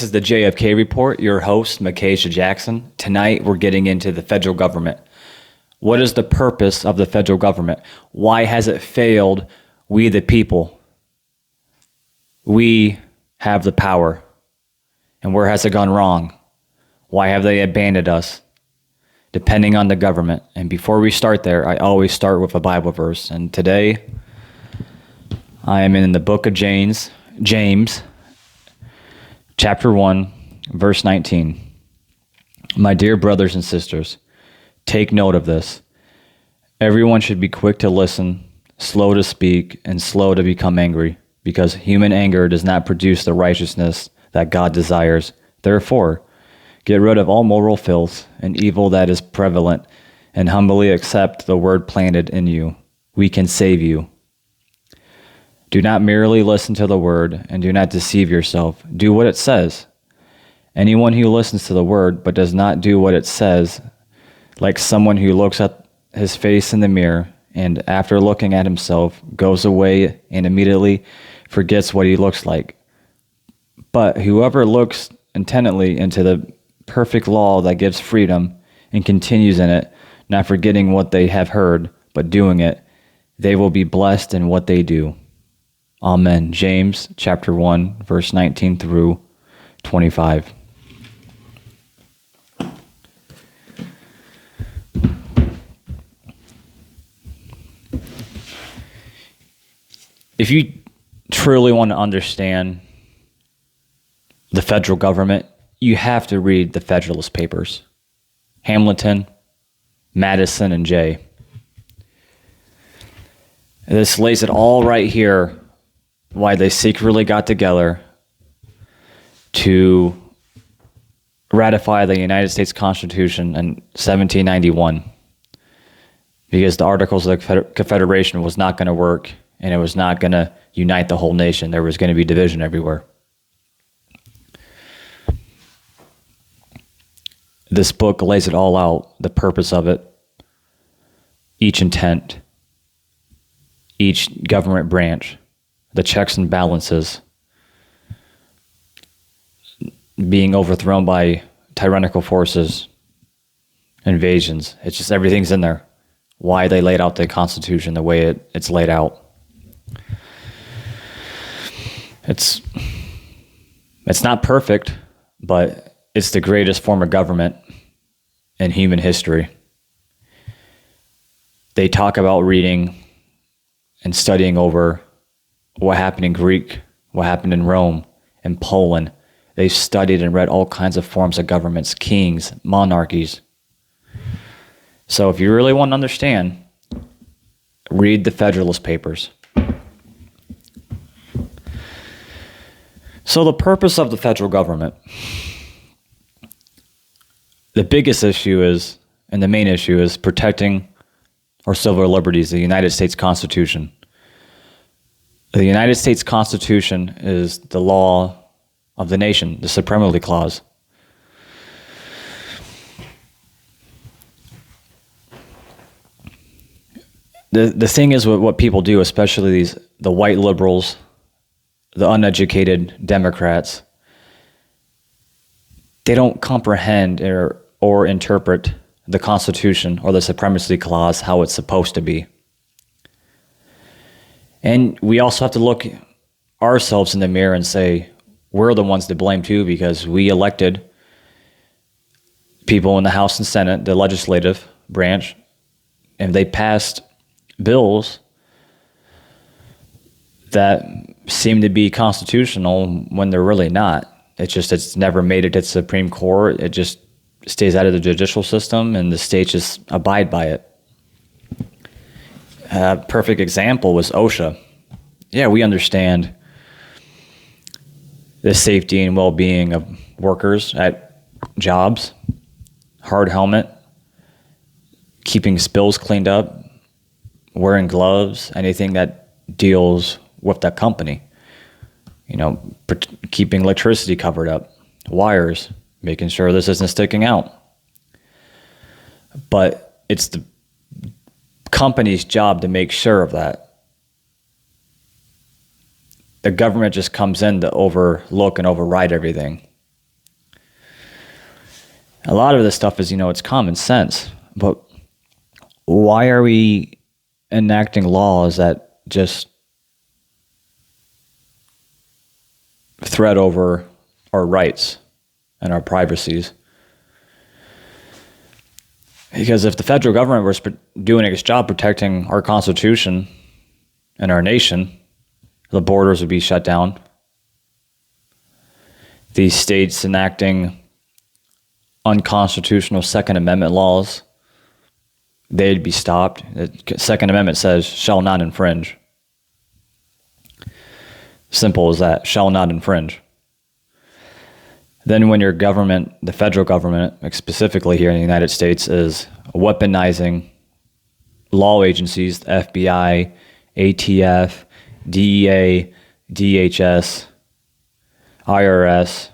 This is the JFK Report, your host, Micaiah Jackson. Tonight, we're getting into the federal government. What is the purpose of the federal government? Why has it failed we the people? We have the power. And where has it gone wrong? Why have they abandoned us? Depending on the government. And before we start there, I always start with a Bible verse. And today, I am in the book of James, chapter 1, verse 19. My dear brothers and sisters, take note of this. Everyone should be quick to listen, slow to speak, and slow to become angry, because human anger does not produce the righteousness that God desires. Therefore, get rid of all moral filth and evil that is prevalent, and humbly accept the word planted in you. We can save you. Do not merely listen to the word, and do not deceive yourself. Do what it says. Anyone who listens to the word but does not do what it says, like someone who looks at his face in the mirror, and after looking at himself, goes away and immediately forgets what he looks like. But whoever looks intently into the perfect law that gives freedom and continues in it, not forgetting what they have heard, but doing it, they will be blessed in what they do. Amen. James chapter 1, verse 19 through 25. If you truly want to understand the federal government, you have to read the Federalist Papers. Hamilton, Madison, and Jay. This lays it all right here why they secretly got together to ratify the United States Constitution in 1791, because the Articles of the Confederation was not going to work, and it was not going to unite the whole nation. There was going to be division everywhere. This book lays it all out, the purpose of it, each intent, each government branch, the checks and balances, being overthrown by tyrannical forces, invasions. It's just everything's in there. Why they laid out the Constitution the way it's laid out. It's not perfect, but it's the greatest form of government in human history. They talk about reading and studying over what happened in Greek, what happened in Rome, and Poland. They've studied and read all kinds of forms of governments, kings, monarchies. So if you really want to understand, read the Federalist Papers. So the purpose of the federal government, the biggest issue is, and the main issue is, protecting our civil liberties, the United States Constitution. The United States Constitution is the law of the nation, the Supremacy Clause. The thing is what people do, especially the white liberals, the uneducated Democrats, they don't comprehend or interpret the Constitution or the Supremacy Clause how it's supposed to be. And we also have to look ourselves in the mirror and say, we're the ones to blame too, because we elected people in the House and Senate, the legislative branch, and they passed bills that seem to be constitutional when they're really not. It's never made it to the Supreme Court. It just stays out of the judicial system, and the states just abide by it. A perfect example was Osha. Yeah, we understand the safety and well-being of workers at jobs, hard helmet, keeping spills cleaned up, wearing gloves, anything that deals with that company. Keeping electricity covered up, wires, making sure this isn't sticking out. But it's the company's job to make sure of that. The government just comes in to overlook and override everything. A lot of this stuff is, it's common sense, but why are we enacting laws that just thread over our rights and our privacies? Because if the federal government was doing its job protecting our Constitution and our nation, the borders would be shut down. These states enacting unconstitutional Second Amendment laws, they'd be stopped. The Second Amendment says, shall not infringe. Simple as that, shall not infringe. Then when your government, the federal government, specifically here in the United States, is weaponizing law agencies, the FBI, ATF, DEA, DHS, IRS,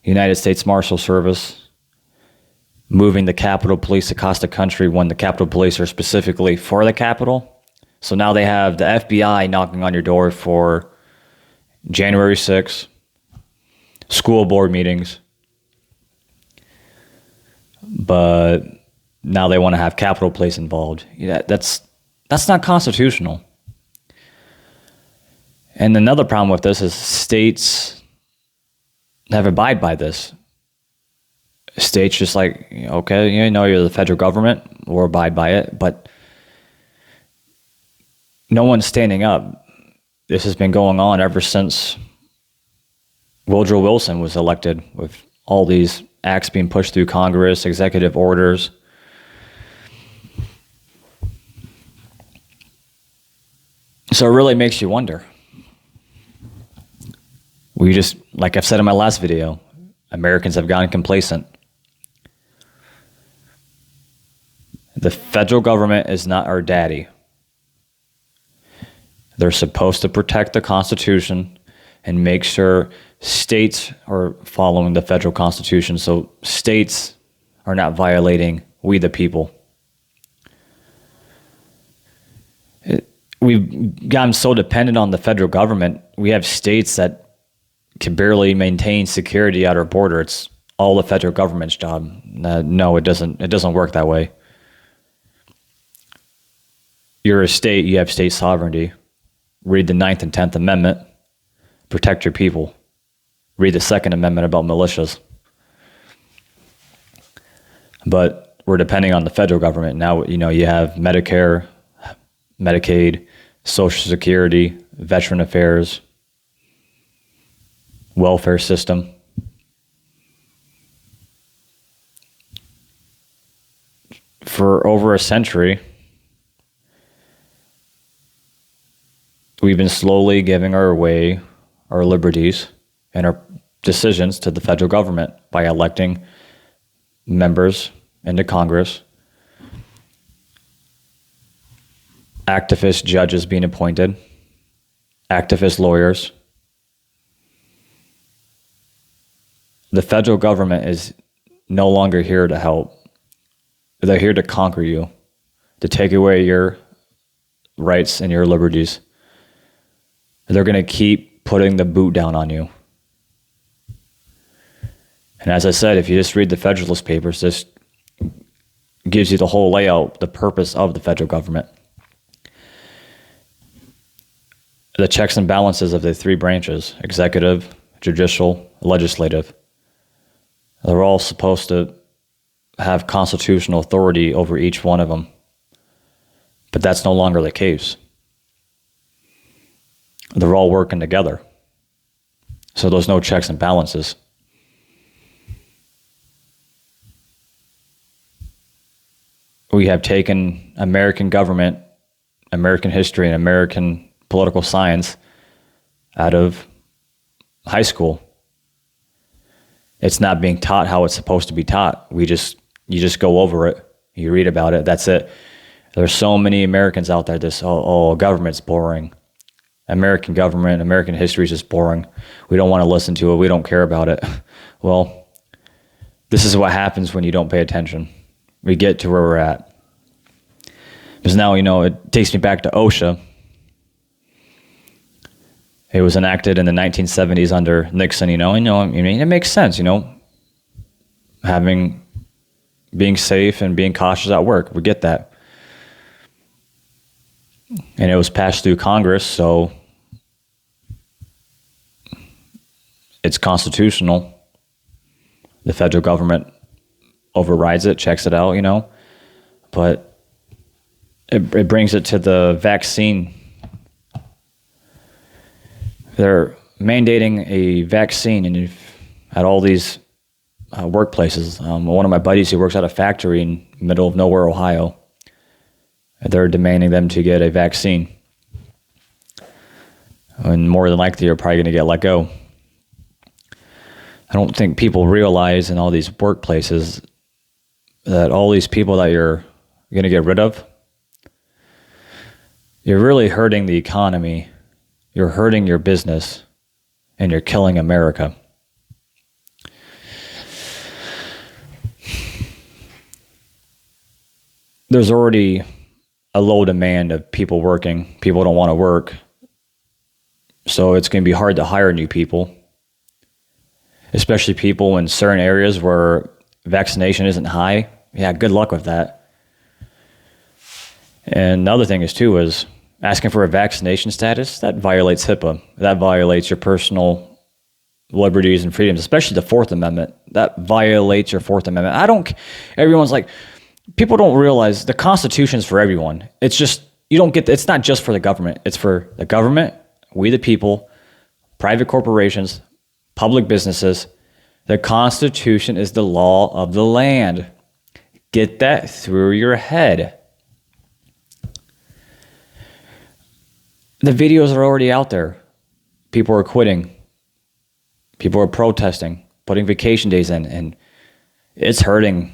United States Marshal Service, moving the Capitol Police across the country when the Capitol Police are specifically for the Capitol. So now they have the FBI knocking on your door for January 6th, school board meetings, but now they want to have Capitol Police involved. Yeah, that's not constitutional. And another problem with this is states never abide by this. States just like, okay, you're the federal government, we'll abide by it, but no one's standing up. This has been going on ever since Woodrow Wilson was elected, with all these acts being pushed through Congress, executive orders. So it really makes you wonder. We just, like I've said in my last video, Americans have gotten complacent. The federal government is not our daddy. They're supposed to protect the Constitution and make sure states are following the federal Constitution, so states are not violating we the people. We've gotten so dependent on the federal government. We have states that can barely maintain security at our border. It's all the federal government's job. No, it doesn't. It doesn't work that way. You're a state. You have state sovereignty. Read the 9th and 10th Amendment. Protect your people. Read the Second Amendment about militias. But we're depending on the federal government. Now, you have Medicare, Medicaid, Social Security, Veteran Affairs, welfare system. For over a century, we've been slowly giving away our liberties and our decisions to the federal government by electing members into Congress, activist judges being appointed, activist lawyers. The federal government is no longer here to help. They're here to conquer you, to take away your rights and your liberties. They're going to keep putting the boot down on you. And as I said, if you just read the Federalist Papers, this gives you the whole layout, the purpose of the federal government. The checks and balances of the three branches, executive, judicial, legislative, they're all supposed to have constitutional authority over each one of them. But that's no longer the case. They're all working together. So there's no checks and balances. We have taken American government, American history, and American political science out of high school. It's not being taught how it's supposed to be taught. You just go over it. You read about it. That's it. There's so many Americans out there. Government's boring. American government, American history is just boring. We don't want to listen to it. We don't care about it. Well, this is what happens when you don't pay attention. We get to where we're at. Because now, it takes me back to Osha. It was enacted in the 1970s under Nixon, it makes sense, being safe and being cautious at work. We get that. And it was passed through Congress, so it's constitutional. The federal government overrides it, checks it out, But it brings it to the vaccine. They're mandating a vaccine at all these workplaces. One of my buddies who works at a factory in the middle of nowhere, Ohio, they're demanding them to get a vaccine. And more than likely, you're probably going to get let go. I don't think people realize in all these workplaces that all these people that you're going to get rid of, you're really hurting the economy, you're hurting your business, and you're killing America. There's already a low demand of people working. People don't want to work. So it's going to be hard to hire new people, especially people in certain areas where vaccination isn't high. Yeah, good luck with that. And the other thing is asking for a vaccination status, that violates HIPAA. That violates your personal liberties and freedoms, especially the Fourth Amendment. That violates your Fourth Amendment. Everyone's like, people don't realize the Constitution is for everyone. It's just, it's not just for the government. It's for the government, we the people, private corporations, public businesses. The Constitution is the law of the land. Get that through your head. The videos are already out there. People are quitting. People are protesting, putting vacation days in, and it's hurting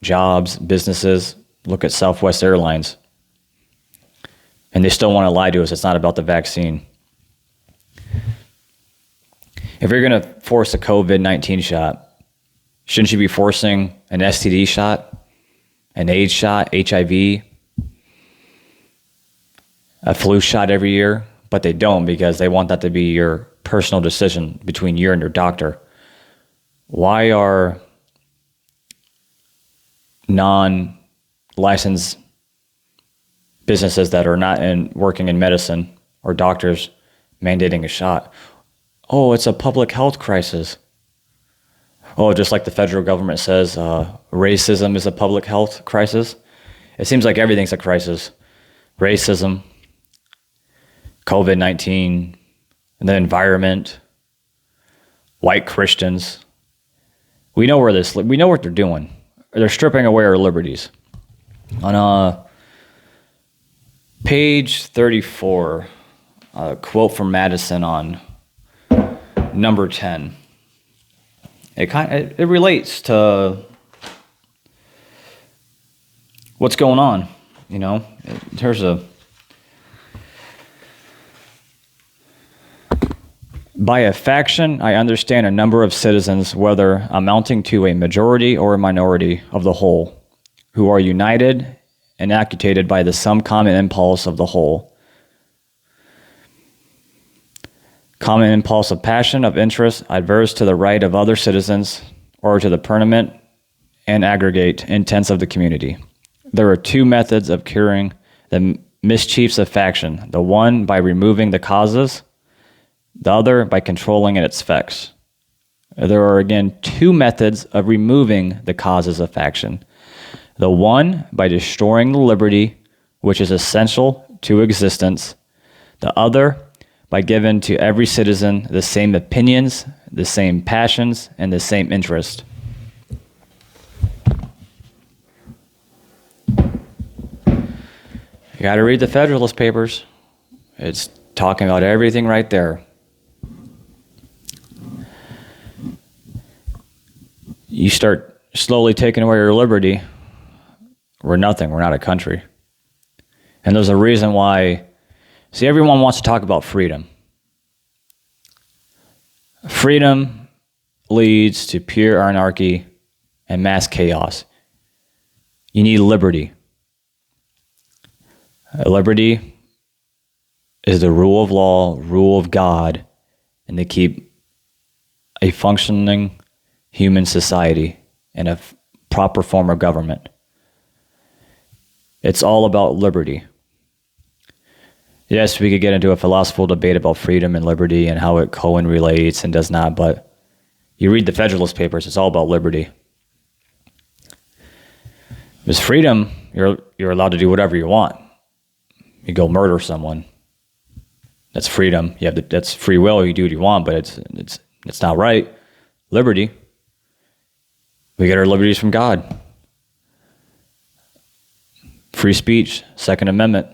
jobs, businesses. Look at Southwest Airlines. And they still want to lie to us. It's not about the vaccine. If you're going to force a COVID-19 shot, shouldn't you be forcing an STD shot, an AIDS shot, HIV, a flu shot every year? But they don't, because they want that to be your personal decision between you and your doctor. Why are non-licensed businesses that are not working in medicine or doctors mandating a shot? Oh, it's a public health crisis. Oh, just like the federal government says, racism is a public health crisis. It seems like everything's a crisis. Racism, COVID-19, and the environment, white Christians. We know what they're doing. They're stripping away our liberties. On page 34, a quote from Madison on number 10. It relates to what's going on. There's by a faction, I understand a number of citizens, whether amounting to a majority or a minority of the whole, who are united and actuated by the some common impulse of the whole. Common impulse of passion, of interest, adverse to the right of other citizens, or to the permanent and aggregate intents of the community. There are two methods of curing the mischiefs of faction, the one by removing the causes, the other by controlling its effects. There are again two methods of removing the causes of faction. The one by destroying the liberty which is essential to existence. The other by giving to every citizen the same opinions, the same passions, and the same interest. You got to read the Federalist Papers. It's talking about everything right there. You start slowly taking away your liberty, we're nothing. We're not a country. And there's a reason why. See, everyone wants to talk about freedom. Freedom leads to pure anarchy and mass chaos. You need liberty. Liberty is the rule of law, rule of God, and to keep a functioning human society in a proper form of government. It's all about liberty. Yes, we could get into a philosophical debate about freedom and liberty and how it co-relates and does not, but you read the Federalist Papers, it's all about liberty. Because freedom, you're allowed to do whatever you want. You go murder someone. That's freedom. That's free will. You do what you want, but it's not right. Liberty. We get our liberties from God. Free speech, Second Amendment,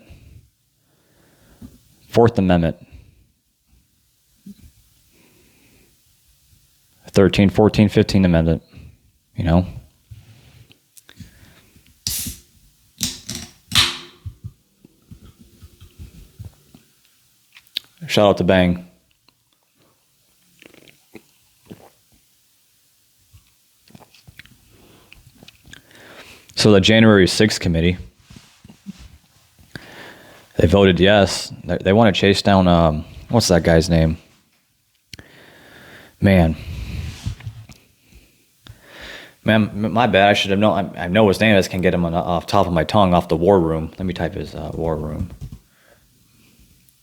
Fourth Amendment, 13, 14, 15 Amendment, you know. Shout out to Bang. So the January 6th committee, they voted yes. They want to chase down, what's that guy's name? Man, my bad. I should have known. I know his name. I just can't get him off top of my tongue, off the War Room. Let me type his War Room.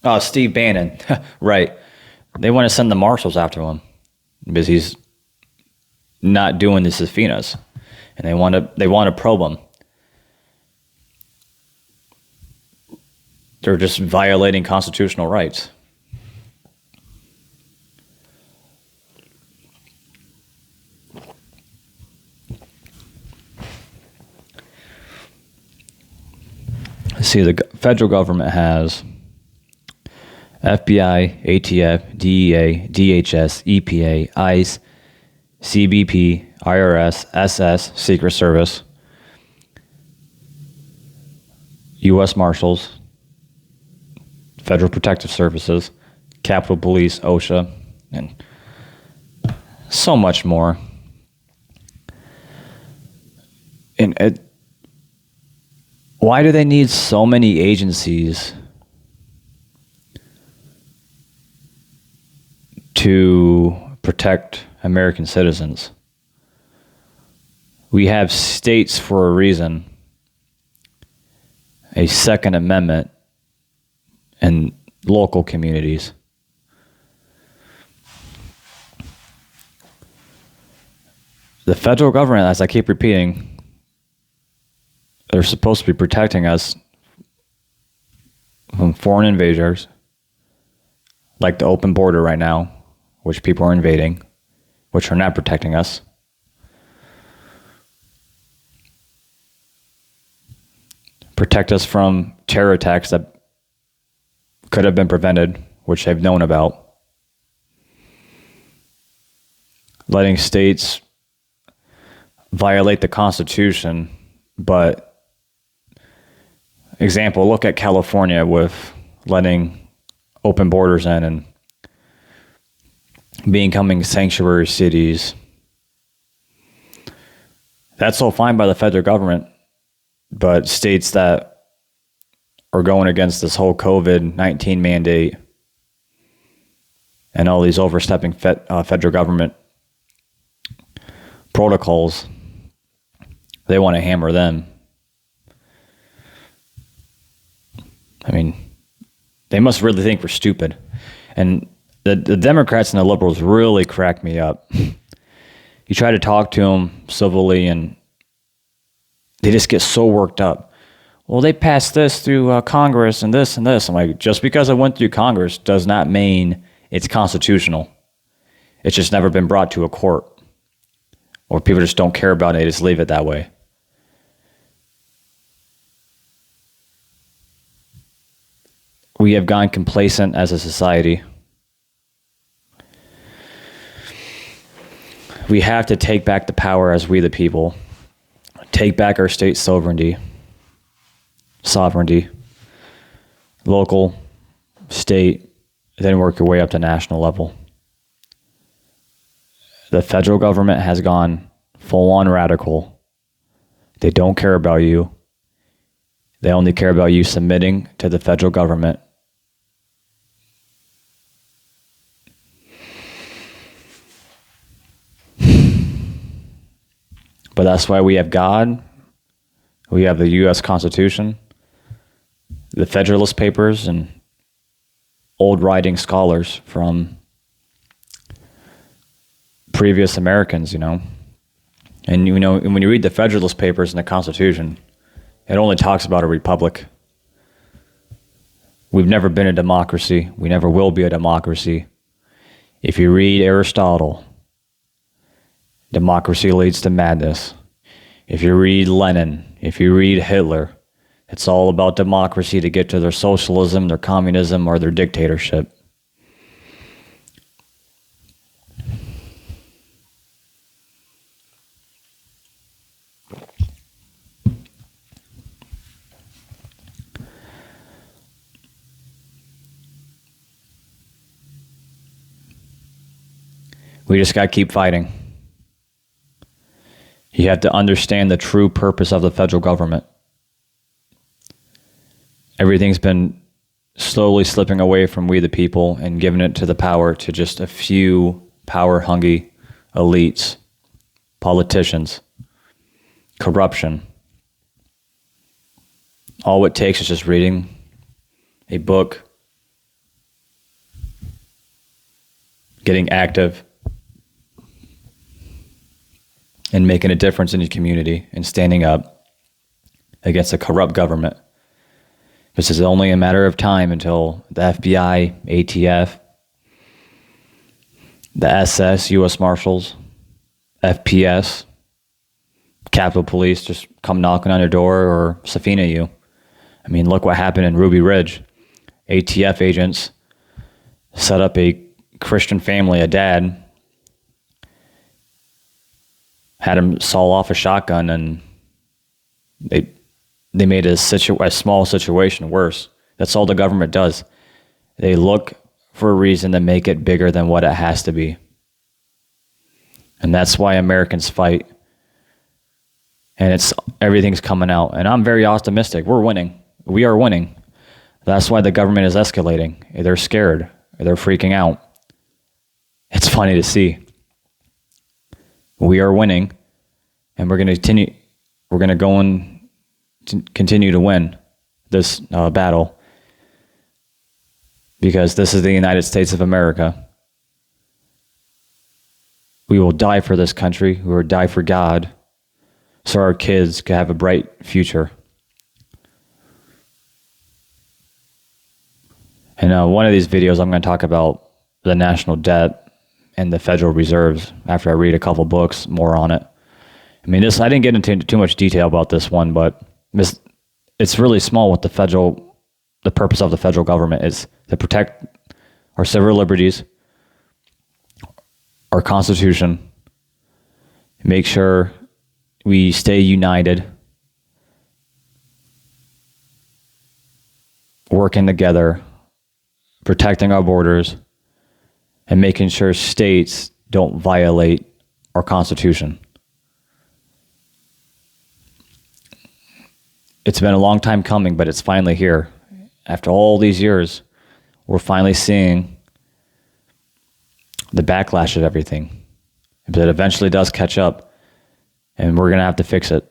Oh, Steve Bannon. Right. They want to send the marshals after him because he's not doing the subpoenas, and they want to probe him. They're just violating constitutional rights. See, the federal government has FBI, ATF, DEA, DHS, EPA, ICE, CBP, IRS, SS, Secret Service, U.S. Marshals, Federal Protective Services, Capitol Police, OSHA, and so much more. And why do they need so many agencies to protect American citizens? We have states for a reason, a Second Amendment, and local communities. The federal government, as I keep repeating, they're supposed to be protecting us from foreign invaders, like the open border right now, which people are invading, which are not protecting us. Protect us from terror attacks that could have been prevented, which they've known about. Letting states violate the Constitution, but example, look at California with letting open borders in and becoming sanctuary cities. That's all fine by the federal government, but states that are going against this whole COVID-19 mandate and all these overstepping federal government protocols, they want to hammer them. I mean, they must really think we're stupid. And the Democrats and the liberals really crack me up. You try to talk to them civilly and they just get so worked up. Well, they passed this through Congress and this and this. I'm like, just because it went through Congress does not mean it's constitutional. It's just never been brought to a court. Or people just don't care about it, they just leave it that way. We have gone complacent as a society. We have to take back the power as we the people. Take back our state sovereignty, local, state, then work your way up to national level. The federal government has gone full-on radical. They don't care about you. They only care about you submitting to the federal government. But that's why we have God, we have the U.S. Constitution, the Federalist Papers, and old writing scholars from previous Americans, And when you read the Federalist Papers and the Constitution, it only talks about a republic. We've never been a democracy. We never will be a democracy. If you read Aristotle, democracy leads to madness. If you read Lenin, if you read Hitler, it's all about democracy to get to their socialism, their communism, or their dictatorship. We just got to keep fighting. You have to understand the true purpose of the federal government. Everything's been slowly slipping away from we the people and giving it to the power to just a few power-hungry elites, politicians, corruption. All it takes is just reading a book, getting active, and making a difference in your community and standing up against a corrupt government. This is only a matter of time until the FBI, ATF, the SS, U.S. Marshals, FPS, Capitol Police just come knocking on your door or subpoena you. I mean, look what happened in Ruby Ridge. ATF agents set up a Christian family, a dad, had him saw off a shotgun, and they made a small situation worse. That's all the government does. They look for a reason to make it bigger than what it has to be. And that's why Americans fight. And everything's coming out. And I'm very optimistic. We're winning. We are winning. That's why the government is escalating. They're scared. They're freaking out. It's funny to see. We are winning, and we're going to continue. We're going to go and continue to win this battle, because this is the United States of America. We will die for this country. We will die for God, so our kids can have a bright future. And one of these videos, I'm going to talk about the national debt and the Federal Reserves after I read a couple books more on it. I mean, I didn't get into too much detail about this one, but it's really small what the purpose of the federal government is: to protect our civil liberties, our Constitution, make sure we stay united, working together, protecting our borders, and making sure states don't violate our Constitution. It's been a long time coming, but it's finally here. After all these years, we're finally seeing the backlash of everything. But it eventually does catch up, and we're going to have to fix it.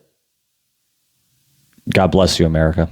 God bless you, America.